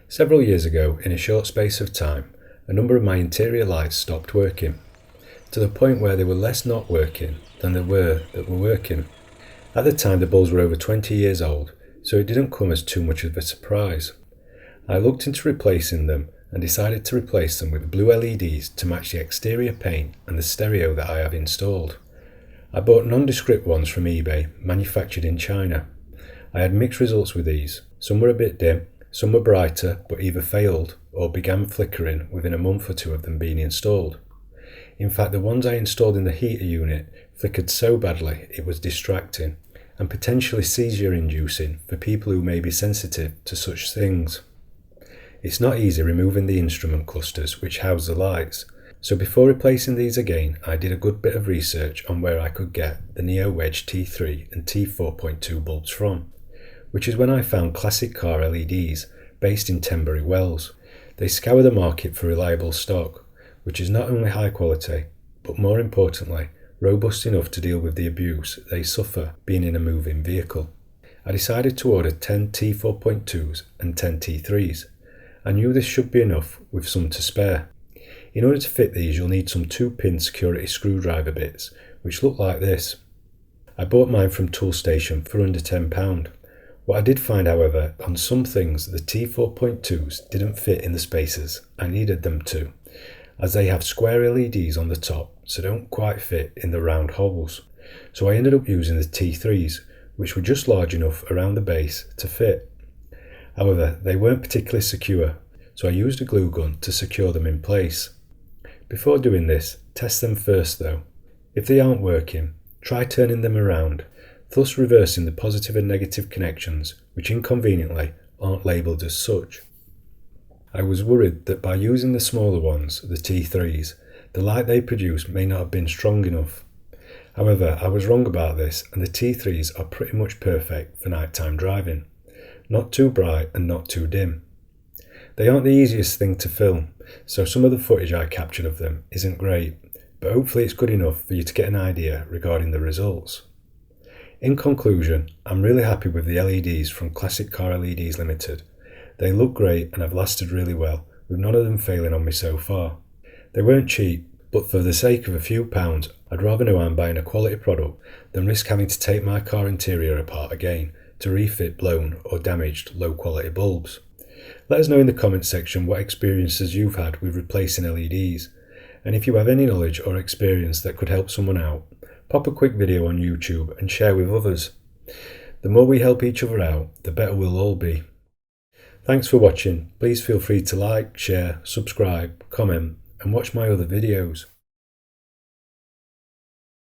Several years ago, in a short space of time, a number of my interior lights stopped working, to the point where they were less not working than there were that were working. At the time, the bulbs were over 20 years old, so it didn't come as too much of a surprise. I looked into replacing them and decided to replace them with blue LEDs to match the exterior paint and the stereo that I have installed. I bought nondescript ones from eBay, manufactured in China. I had mixed results with these. Some were a bit dim, some were brighter but either failed or began flickering within a month or two of them being installed. In fact, the ones I installed in the heater unit flickered so badly it was distracting and potentially seizure-inducing for people who may be sensitive to such things. It's not easy removing the instrument clusters which house the lights, so before replacing these again, I did a good bit of research on where I could get the Neo Wedge T3 and T4.2 bulbs from, which is when I found classic car LEDs based in Tenbury Wells. They scour the market for reliable stock, which is not only high quality, but more importantly, robust enough to deal with the abuse they suffer being in a moving vehicle. I decided to order 10 T4.2s and 10 T3s. I knew this should be enough with some to spare. In order to fit these, you'll need some 2-pin security screwdriver bits, which look like this. I bought mine from Toolstation for under £10. What I did find, however, on some things the T4.2s didn't fit in the spaces I needed them to, as they have square LEDs on the top, so don't quite fit in the round holes. So I ended up using the T3s, which were just large enough around the base to fit. However, they weren't particularly secure, so I used a glue gun to secure them in place. Before doing this, test them first though. If they aren't working, try turning them around, thus reversing the positive and negative connections, which inconveniently aren't labelled as such. I was worried that by using the smaller ones, the T3s, the light they produce may not have been strong enough. However, I was wrong about this, and the T3s are pretty much perfect for nighttime driving. Not too bright and not too dim. They aren't the easiest thing to film, so some of the footage I captured of them isn't great, but hopefully it's good enough for you to get an idea regarding the results. In conclusion, I'm really happy with the LEDs from Classic Car LEDs Limited. They look great and have lasted really well, with none of them failing on me so far. They weren't cheap, but for the sake of a few pounds, I'd rather know I'm buying a quality product than risk having to take my car interior apart again to refit blown or damaged low quality bulbs. Let us know in the comments section what experiences you've had with replacing LEDs, and if you have any knowledge or experience that could help someone out, pop a quick video on YouTube and share with others. The more we help each other out, the better we'll all be. Thanks for watching. Please feel free to like, share, subscribe, comment and watch my other videos.